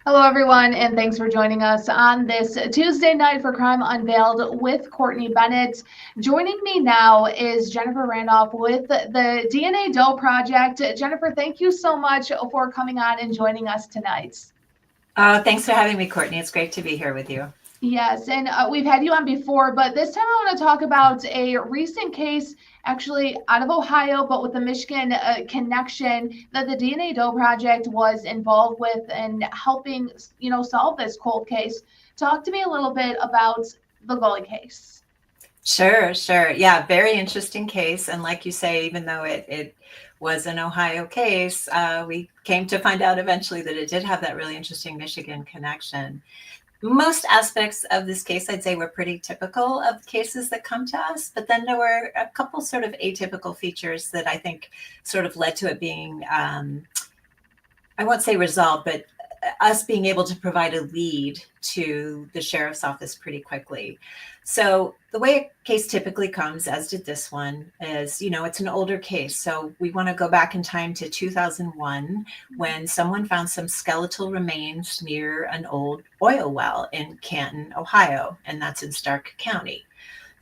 Hello, everyone, and thanks for joining us on this Tuesday night for Crime Unveiled with Courtney Bennett. Joining me now is Jennifer Randolph with the DNA Doe Project. Jennifer, thank you so much for coming on and joining us tonight. Thanks for having me, Courtney. It's great to be here with you. Yes, and we've had you on before, but this time I want to talk about a recent case actually out of Ohio, but with the Michigan connection that the DNA Doe Project was involved with and helping, solve this cold case. Talk to me a little bit about the Gully case. Sure. Yeah, very interesting case. And like you say, even though it was an Ohio case, we came to find out eventually that it did have that really interesting Michigan connection. Most aspects of this case, I'd say, were pretty typical of cases that come to us, but then there were a couple sort of atypical features that I think sort of led to it being, I won't say resolved, but us being able to provide a lead to the sheriff's office pretty quickly. So the way a case typically comes, as did this one, is, it's an older case. So we want to go back in time to 2001 when someone found some skeletal remains near an old oil well in Canton, Ohio, and that's in Stark County.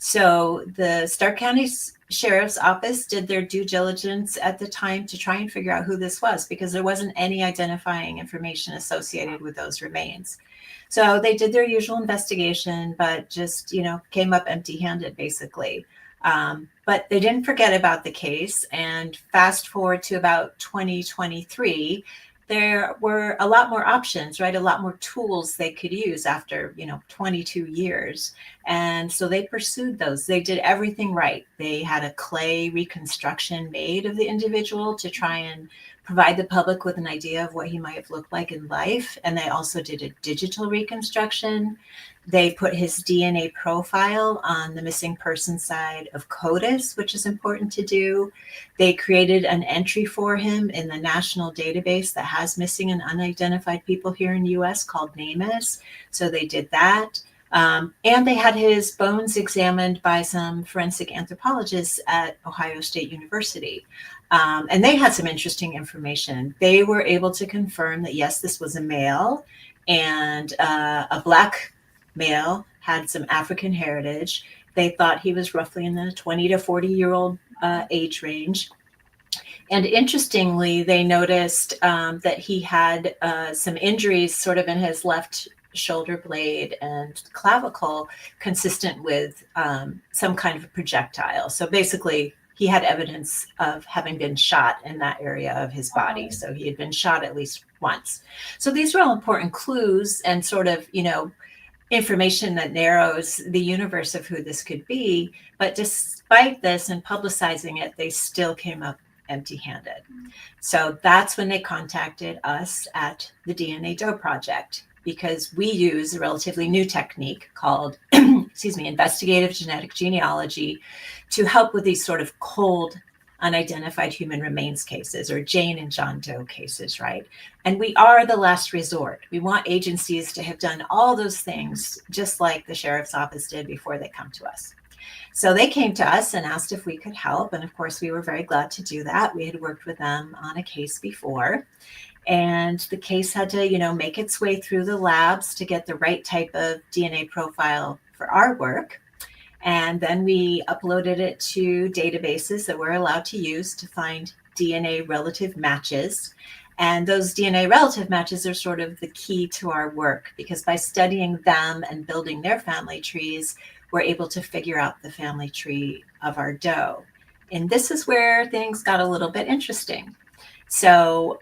So the Stark County Sheriff's Office did their due diligence at the time to try and figure out who this was because there wasn't any identifying information associated with those remains. So they did their usual investigation, but just, came up empty handed basically. But they didn't forget about the case. And fast forward to about 2023, there were a lot more options, right? A lot more tools they could use after, 22 years. And so they pursued those. They did everything right. They had a clay reconstruction made of the individual to try and provide the public with an idea of what he might have looked like in life. And they also did a digital reconstruction. They put his DNA profile on the missing person side of CODIS, which is important to do. They created an entry for him in the national database that has missing and unidentified people here in the US called NamUs. So they did that. And they had his bones examined by some forensic anthropologists at Ohio State University. And they had some interesting information. They were able to confirm that, yes, this was a male and a Black male, had some African heritage. They thought he was roughly in the 20 to 40-year-old age range. And interestingly, they noticed that he had some injuries sort of in his left shoulder blade and clavicle consistent with some kind of a projectile. So basically, he had evidence of having been shot in that area of his body. So he had been shot at least once. So these are all important clues and sort of, information that narrows the universe of who this could be. But despite this and publicizing it, they still came up empty-handed. So that's when they contacted us at the DNA Doe Project, because we use a relatively new technique called, investigative genetic genealogy to help with these sort of cold, unidentified human remains cases, or Jane and John Doe cases, right? And we are the last resort. We want agencies to have done all those things, just like the sheriff's office did before they come to us. So they came to us and asked if we could help. And of course, we were very glad to do that. We had worked with them on a case before. And the case had to, make its way through the labs to get the right type of DNA profile for our work. And then we uploaded it to databases that we're allowed to use to find DNA relative matches. And those DNA relative matches are sort of the key to our work, because by studying them and building their family trees, we're able to figure out the family tree of our doe. And this is where things got a little bit interesting. So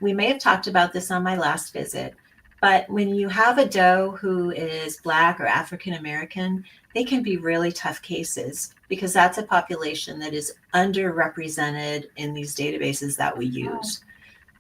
we may have talked about this on my last visit, but when you have a doe who is Black or African American, they can be really tough cases because that's a population that is underrepresented in these databases that we use.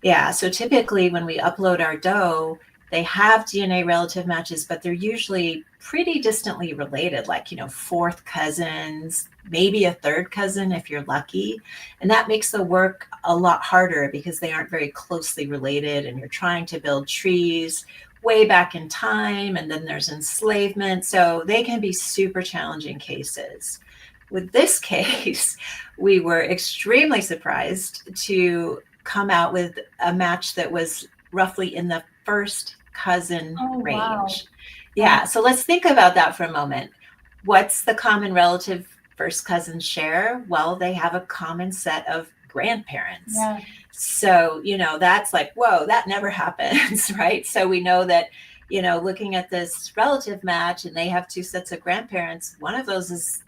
Yeah, so typically when we upload our doe, they have DNA relative matches, but they're usually pretty distantly related, like, fourth cousins, maybe a third cousin if you're lucky. And that makes the work a lot harder because they aren't very closely related and you're trying to build trees way back in time, and then there's enslavement. So they can be super challenging cases. With this case, we were extremely surprised to come out with a match that was roughly in the first cousin Oh, wow. range. Yeah, so let's think about that for a moment. What's the common relative first cousins share? Well, they have a common set of grandparents. Yeah. So, that's like, whoa, that never happens, right? So we know that, looking at this relative match and they have two sets of grandparents, one of those is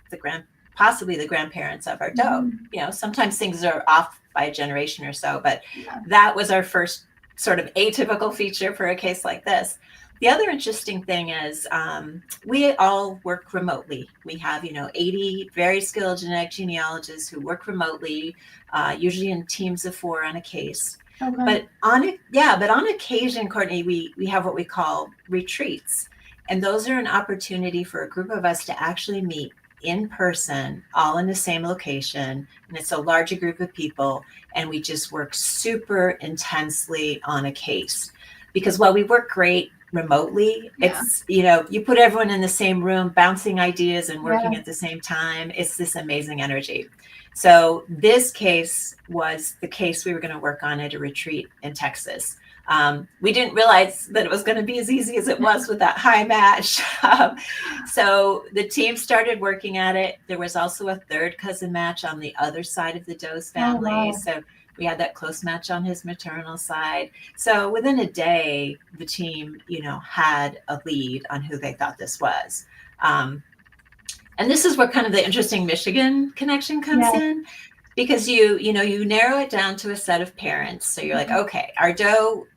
possibly the grandparents of our doe. Mhm. Sometimes things are off by a generation or so, but Yeah. that was our first sort of atypical feature for a case like this. The other interesting thing is we all work remotely. We have, 80 very skilled genetic genealogists who work remotely, usually in teams of 4 on a case. Okay. But on occasion, Courtney, we have what we call retreats. And those are an opportunity for a group of us to actually meet in person, all in the same location. And it's a larger group of people. And we just work super intensely on a case. Because while we work great remotely, it's, you put everyone in the same room, bouncing ideas and working at the same time. It's this amazing energy. So this case was the case we were going to work on at a retreat in Texas. We didn't realize that it was going to be as easy as it was with that high match. So the team started working at it. There was also a third cousin match on the other side of the Doe's family. Oh, wow. So we had that close match on his maternal side. So within a day, the team, had a lead on who they thought this was. And this is where kind of the interesting Michigan connection comes in, because you narrow it down to a set of parents. So you're like, okay, our doe,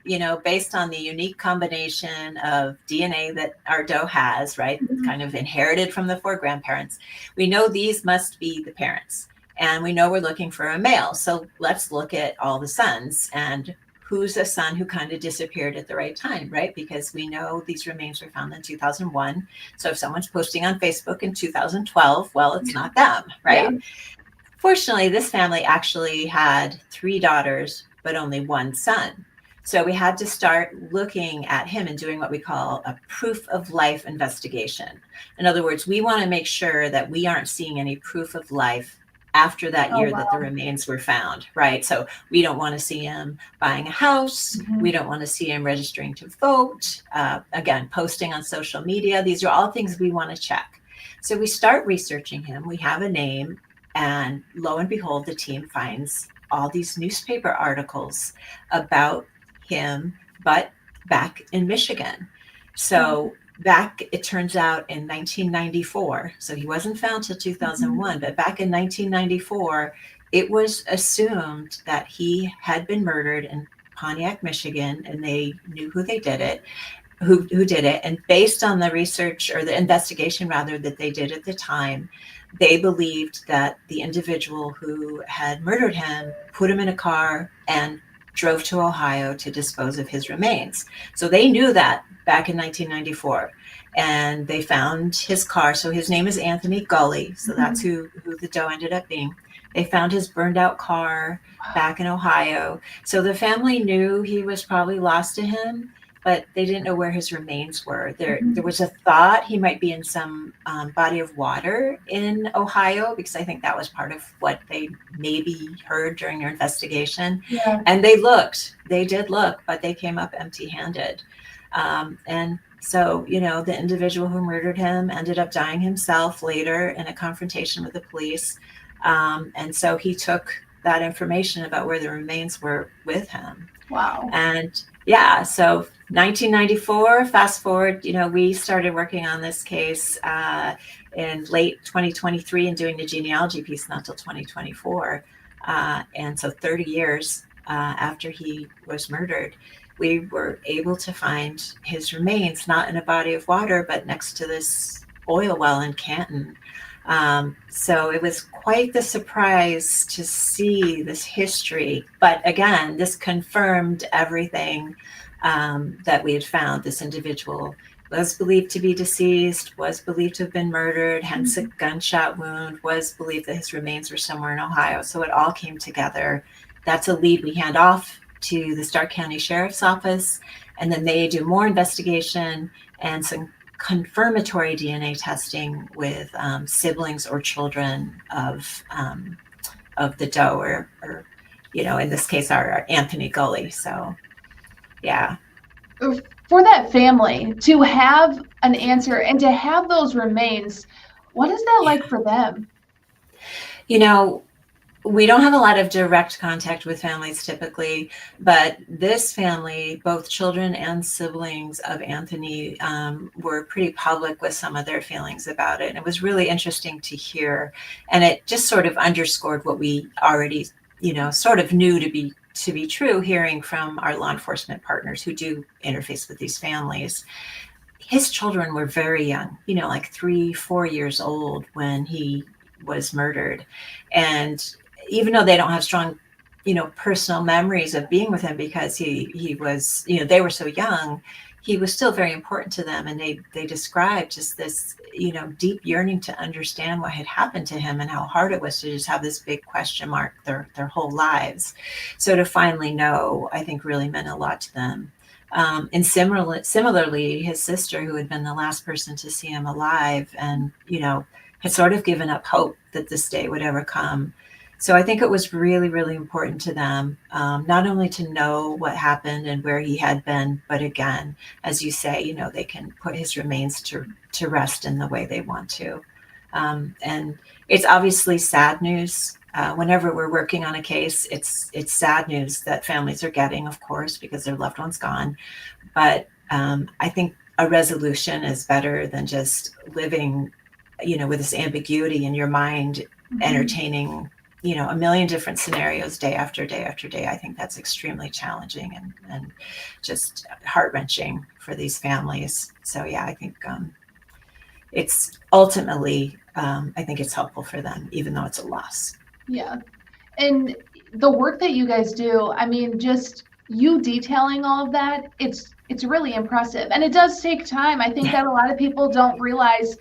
based on the unique combination of DNA that our doe has, right, kind of inherited from the 4 grandparents, we know these must be the parents. And we know we're looking for a male. So let's look at all the sons and who's a son who kind of disappeared at the right time, right? Because we know these remains were found in 2001. So if someone's posting on Facebook in 2012, well, it's not them, right? Yeah. Fortunately, this family actually had 3 daughters, but only 1 son. So we had to start looking at him and doing what we call a proof of life investigation. In other words, we want to make sure that we aren't seeing any proof of life after that year that the remains were found, right? So we don't want to see him buying a house. We don't want to see him registering to vote. Again, posting on social media. These are all things we want to check. So we start researching him. We have a name, and lo and behold, the team finds all these newspaper articles about him, but back in Michigan. So back, it turns out, in 1994, so he wasn't found till 2001, but back in 1994, it was assumed that he had been murdered in Pontiac, Michigan, and they knew who did it. And based on the research, or the investigation rather, that they did at the time, they believed that the individual who had murdered him put him in a car and drove to Ohio to dispose of his remains. So they knew that back in 1994, and they found his car. So his name is Anthony Gully. So that's who the doe ended up being. They found his burned out car back in Ohio. So the family knew he was probably lost to him, but they didn't know where his remains were. There was a thought he might be in some body of water in Ohio, because I think that was part of what they maybe heard during their investigation. And they did look, but they came up empty-handed. And so, the individual who murdered him ended up dying himself later in a confrontation with the police. And so he took that information about where the remains were with him. Wow. And so 1994, fast forward, we started working on this case in late 2023 and doing the genealogy piece not till 2024. And so 30 years after he was murdered, we were able to find his remains, not in a body of water, but next to this oil well in Canton. So it was quite the surprise to see this history. But again, this confirmed everything that we had found. This individual was believed to be deceased, was believed to have been murdered, hence a gunshot wound, was believed that his remains were somewhere in Ohio. So it all came together. That's a lead we hand off to the Stark County Sheriff's Office, and then they do more investigation and some confirmatory DNA testing with siblings or children of the doe, or in this case, our Anthony Gully. So, yeah. For that family to have an answer and to have those remains, what is that Yeah. like for them? You know, we don't have a lot of direct contact with families typically, but this family, both children and siblings of Anthony, were pretty public with some of their feelings about it. And it was really interesting to hear. And it just sort of underscored what we already, sort of knew to be true, hearing from our law enforcement partners who do interface with these families. His children were very young, like 3, 4 years old when he was murdered. And even though they don't have strong, personal memories of being with him because he was, they were so young, he was still very important to them. And they described just this, deep yearning to understand what had happened to him and how hard it was to just have this big question mark their whole lives. So to finally know, I think really meant a lot to them. And similarly, his sister, who had been the last person to see him alive and, had sort of given up hope that this day would ever come. So I think it was really, really important to them, not only to know what happened and where he had been, but again, as you say, they can put his remains to rest in the way they want to. And it's obviously sad news. Whenever we're working on a case, it's sad news that families are getting, of course, because their loved one's gone. But I think a resolution is better than just living, with this ambiguity in your mind, entertaining, a million different scenarios day after day after day. I think that's extremely challenging and just heart-wrenching for these families. So yeah, I think it's ultimately, I think it's helpful for them, even though it's a loss. Yeah. And the work that you guys do, I mean, just you detailing all of that, it's really impressive. And it does take time. I think that a lot of people don't realize,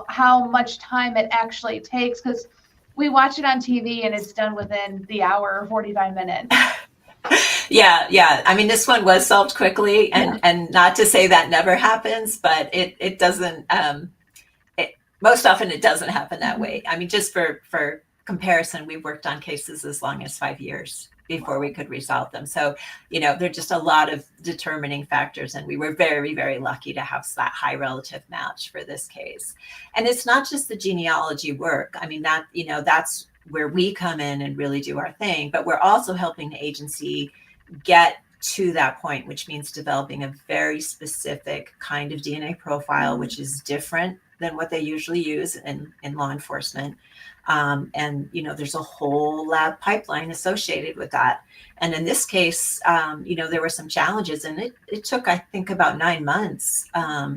how much time it actually takes, because we watch it on TV and it's done within the hour or 45 minutes. Yeah. I mean, this one was solved quickly, and not to say that never happens, but it doesn't. Most often it doesn't happen that way. I mean, just for comparison, we worked on cases as long as 5 years before we could resolve them. So, there are just a lot of determining factors, and we were very, very lucky to have that high relative match for this case. And it's not just the genealogy work. I mean, that's where we come in and really do our thing, but we're also helping the agency get to that point, which means developing a very specific kind of DNA profile, which is different than what they usually use in law enforcement. And, there's a whole lab pipeline associated with that. And in this case, there were some challenges, and it took, I think, about 9 months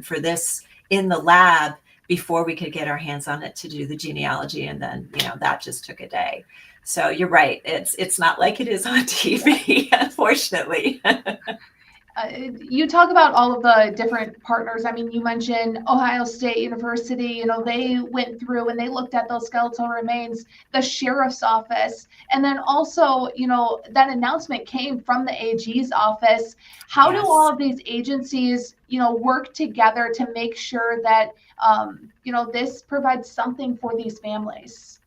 for this in the lab before we could get our hands on it to do the genealogy. And then, that just took a day. So you're right. It's not like it is on TV, unfortunately. You talk about all of the different partners. I mean, you mentioned Ohio State University, they went through and they looked at those skeletal remains, the sheriff's office, and then also, that announcement came from the AG's office. How do all of these agencies, work together to make sure that, this provides something for these families?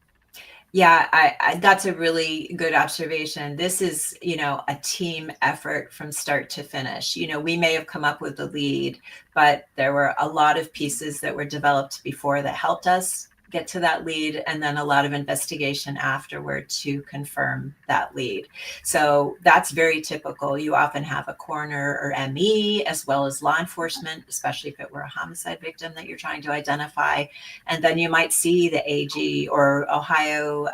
Yeah, I that's a really good observation. This is, a team effort from start to finish. We may have come up with the lead, but there were a lot of pieces that were developed before that helped us get to that lead, and then a lot of investigation afterward to confirm that lead. So that's very typical. You often have a coroner or ME as well as law enforcement, especially if it were a homicide victim that you're trying to identify. And then you might see the AG or Ohio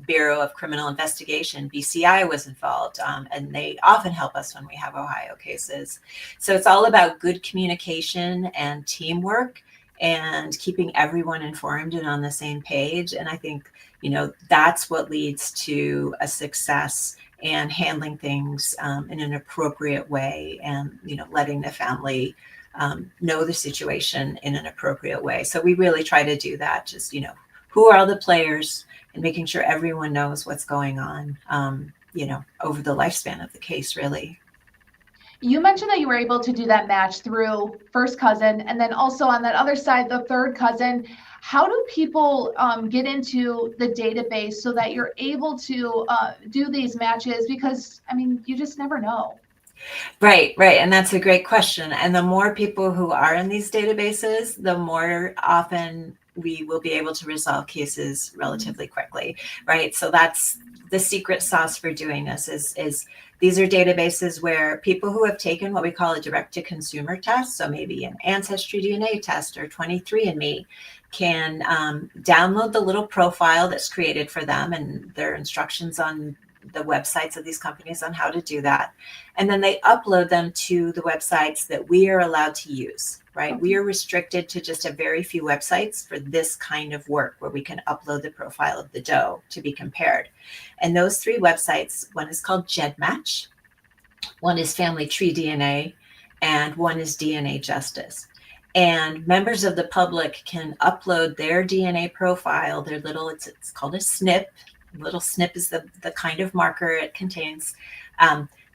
Bureau of Criminal Investigation, BCI, was involved, and they often help us when we have Ohio cases. So it's all about good communication and teamwork and keeping everyone informed and on the same page. And I think, that's what leads to a success and handling things in an appropriate way, and, letting the family know the situation in an appropriate way. So we really try to do that. Just, who are all the players, and making sure everyone knows what's going on, over the lifespan of the case, really. You mentioned that you were able to do that match through first cousin, and then also on that other side, the third cousin. How do people get into the database so that you're able to do these matches? Because, I mean, you just never know. Right, right. And that's a great question. And the more people who are in these databases, the more often we will be able to resolve cases relatively quickly, right? So that's the secret sauce for doing this is these are databases where people who have taken what we call a direct to consumer test, so maybe an ancestry DNA test or 23andMe, can download the little profile that's created for them, and there are instructions on the websites of these companies on how to do that. And then they upload them to the websites that we are allowed to use, right? Okay. We are restricted to just a very few websites for this kind of work where we can upload the profile of the doe to be compared. And those 3 websites, one is called GEDmatch, one is Family Tree DNA, and one is DNA Justice. And members of the public can upload their DNA profile, their little, it's called a SNP. Little SNP is the kind of marker it contains.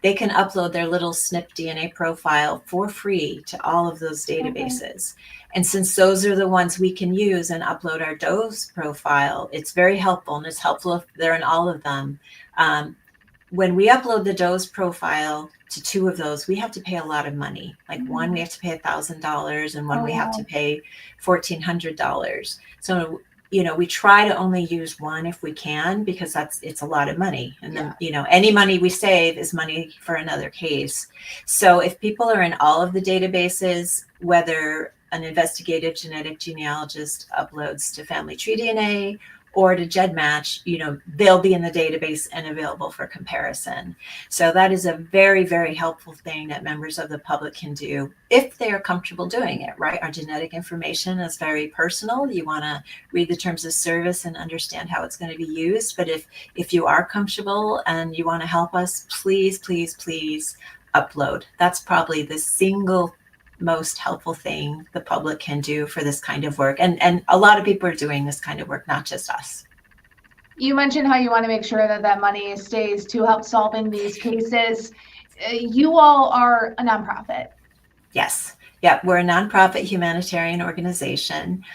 They can upload their little SNP DNA profile for free to all of those databases. Okay. And since those are the ones we can use and upload our doe's profile, it's very helpful, and it's helpful if they're in all of them. When we upload the doe's profile to 2 of those, we have to pay a lot of money. Like one, we have to pay $1,000, and one we have to pay $1,400. So, you know, we try to only use one if we can, because it's a lot of money. And then, you know, any money we save is money for another case. So if people are in all of the databases, whether an investigative genetic genealogist uploads to Family Tree DNA or to GEDmatch, you know, they'll be in the database and available for comparison. So that is a very, very helpful thing that members of the public can do if they are comfortable doing it, right? Our genetic information is very personal. You want to read the terms of service and understand how it's going to be used. But if you are comfortable and you want to help us, please, please, please upload. That's probably the single most helpful thing the public can do for this kind of work. And a lot of people are doing this kind of work, not just us. You mentioned how you want to make sure that that money stays to help solving these cases. You all are a nonprofit. Yes. Yeah, we're a nonprofit humanitarian organization.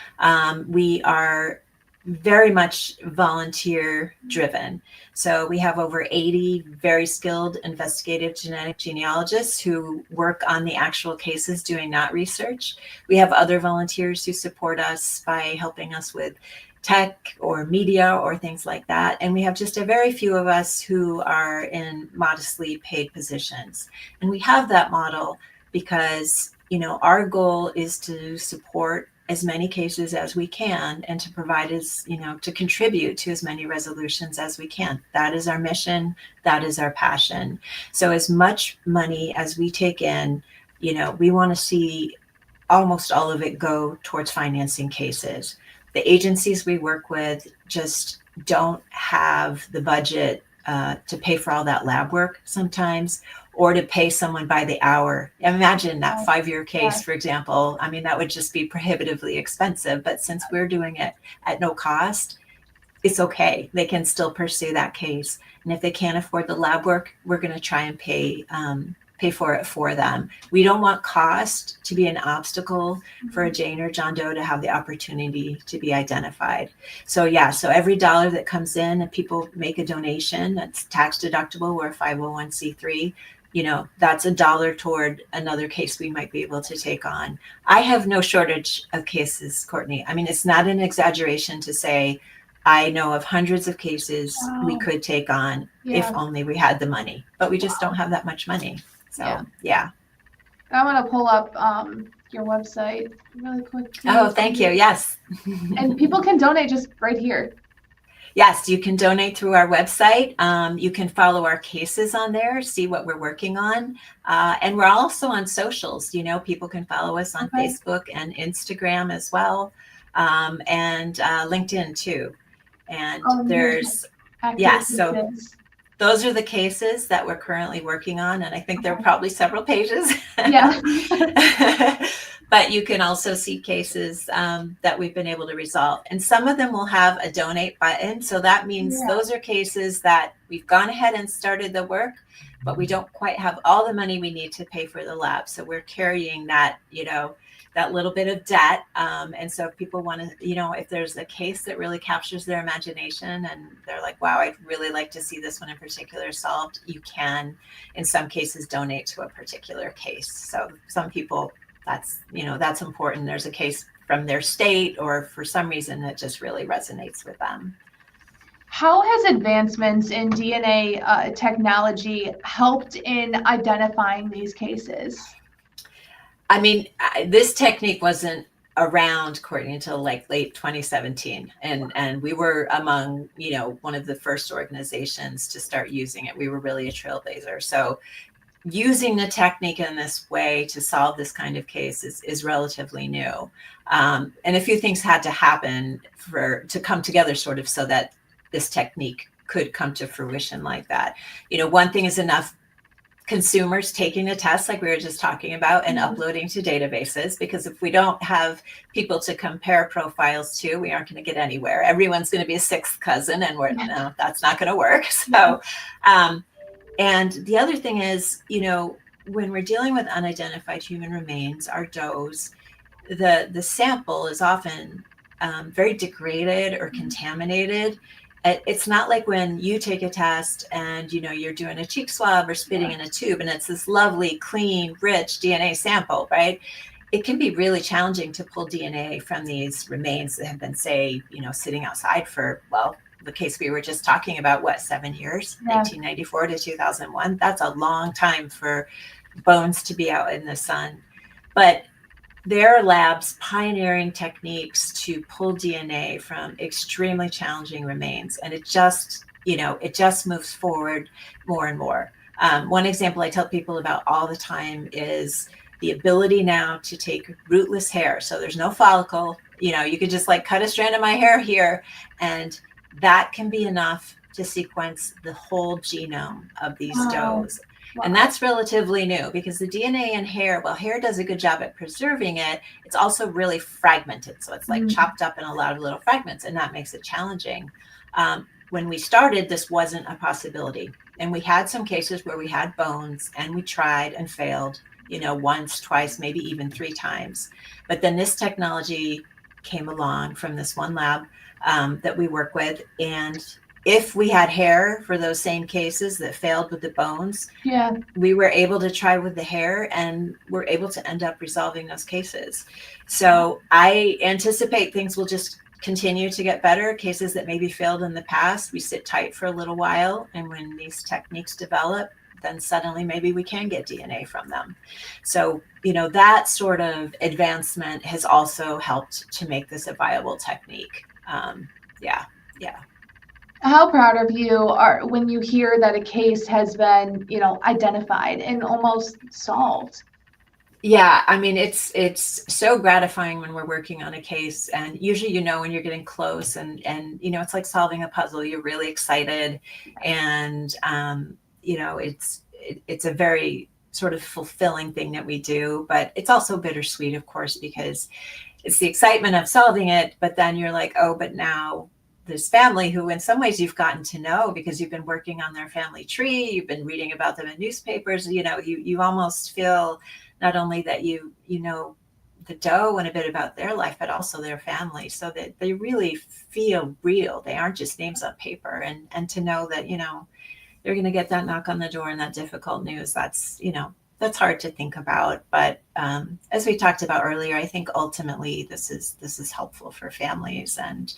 We are very much volunteer driven. So we have over 80 very skilled investigative genetic genealogists who work on the actual cases, doing that research. We have other volunteers who support us by helping us with tech or media or things like that. And we have just a very few of us who are in modestly paid positions. And we have that model because, you know, our goal is to support as many cases as we can and to provide as, you know, to contribute to as many resolutions as we can. That is our mission. That is our passion. So as much money as we take in, you know, we want to see almost all of it go towards financing cases. The agencies we work with just don't have the budget to pay for all that lab work sometimes, or to pay someone by the hour. Imagine that 5-year case, for example. I mean, that would just be prohibitively expensive. But since we're doing it at no cost, it's okay. They can still pursue that case. And if they can't afford the lab work, we're going to try and pay for it for them. We don't want cost to be an obstacle for a Jane or John Doe to have the opportunity to be identified. So yeah, so every dollar that comes in and people make a donation, that's tax deductible. We're a 501c3. You know, that's $1 toward another case we might be able to take on. I have no shortage of cases, Courtney. I mean, it's not an exaggeration to say I know of hundreds of cases we could take on if only we had the money, but we just don't have that much money. So, yeah. I'm going to pull up your website really quick. Oh, thank you. Yes. And people can donate just right here. Yes, you can donate through our website. You can follow our cases on there, see what we're working on. And we're also on socials. You know, people can follow us on Facebook and Instagram as well, and LinkedIn too. And there's, so those are the cases that we're currently working on. And I think there are probably several pages. Yeah. But you can also see cases that we've been able to resolve. And some of them will have a donate button. So that means those are cases that we've gone ahead and started the work, but we don't quite have all the money we need to pay for the lab. So we're carrying that, that little bit of debt. And so if people want to, if there's a case that really captures their imagination and they're like, wow, I'd really like to see this one in particular solved, you can, in some cases, donate to a particular case. So some people, that's important. There's a case from their state or for some reason that just really resonates with them. How has advancements in DNA technology helped in identifying these cases? I mean, this technique wasn't around, Courtney, until like late 2017. And we were among, one of the first organizations to start using it. We were really a trailblazer. So using the technique in this way to solve this kind of case is relatively new. And a few things had to happen to come together sort of so that this technique could come to fruition like that. One thing is enough consumers taking a test like we were just talking about and uploading to databases, because if we don't have people to compare profiles to, we aren't going to get anywhere. Everyone's going to be a sixth cousin and no, that's not going to work. So, and the other thing is, when we're dealing with unidentified human remains, our does, the sample is often very degraded or contaminated. It's not like when you take a test and, you're doing a cheek swab or spitting in a tube and it's this lovely, clean, rich DNA sample, right? It can be really challenging to pull DNA from these remains that have been, say, sitting outside for, well, the case we were just talking about, 7 years, 1994 to 2001. That's a long time for bones to be out in the sun. But there are labs pioneering techniques to pull DNA from extremely challenging remains. And it just moves forward more and more. One example I tell people about all the time is the ability now to take rootless hair. So there's no follicle, you could just cut a strand of my hair here, and that can be enough to sequence the whole genome of these does. Wow. And that's relatively new because the DNA in hair, while hair does a good job at preserving it, it's also really fragmented. So it's chopped up in a lot of little fragments, and that makes it challenging. When we started, this wasn't a possibility. And we had some cases where we had bones and we tried and failed, once, twice, maybe even 3 times. But then this technology came along from this one lab that we work with. And if we had hair for those same cases that failed with the bones, we were able to try with the hair and we're able to end up resolving those cases. So I anticipate things will just continue to get better. Cases that maybe failed in the past, we sit tight for a little while. And when these techniques develop, then suddenly maybe we can get DNA from them. So, that sort of advancement has also helped to make this a viable technique. How proud of you are when you hear that a case has been, identified and almost solved? Yeah, I mean, it's so gratifying when we're working on a case, and usually, when you're getting close and it's like solving a puzzle. You're really excited, and it's a very sort of fulfilling thing that we do, but it's also bittersweet, of course, because it's the excitement of solving it, but then you're like, oh, but now this family who in some ways you've gotten to know because you've been working on their family tree, you've been reading about them in newspapers, you almost feel not only that you know the doe and a bit about their life, but also their family, so that they really feel real. They aren't just names on paper. And to know that, they're going to get that knock on the door and that difficult news, that's hard to think about. But as we talked about earlier, I think ultimately this is helpful for families. And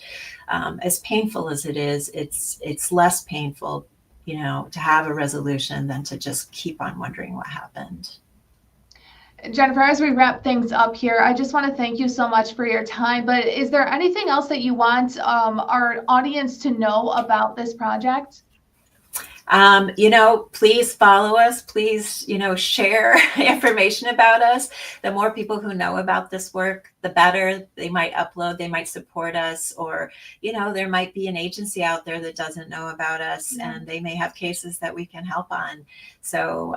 as painful as it is, it's less painful, to have a resolution than to just keep on wondering what happened. Jennifer, as we wrap things up here, I just want to thank you so much for your time. But is there anything else that you want our audience to know about this project? Please follow us. Please, share information about us. The more people who know about this work, the better. They might upload, they might support us, or, there might be an agency out there that doesn't know about us, and they may have cases that we can help on. So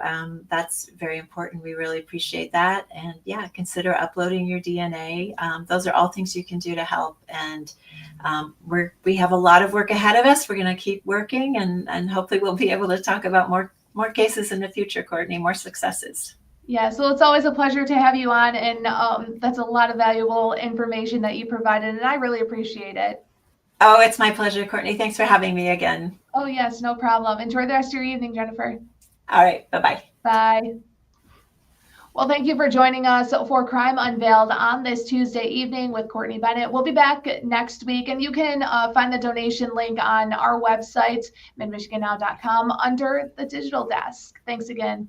that's very important. We really appreciate that. And consider uploading your DNA. Those are all things you can do to help. And we have a lot of work ahead of us. We're going to keep working, and hopefully we'll be able to talk about more cases in the future, Courtney, more successes. Yeah, so it's always a pleasure to have you on, and that's a lot of valuable information that you provided, and I really appreciate it. Oh, it's my pleasure, Courtney. Thanks for having me again. Oh, yes, no problem. Enjoy the rest of your evening, Jennifer. All right, bye-bye. Bye. Well, thank you for joining us for Crime Unveiled on this Tuesday evening with Courtney Bennett. We'll be back next week, and you can find the donation link on our website, midmichigannow.com, under the digital desk. Thanks again.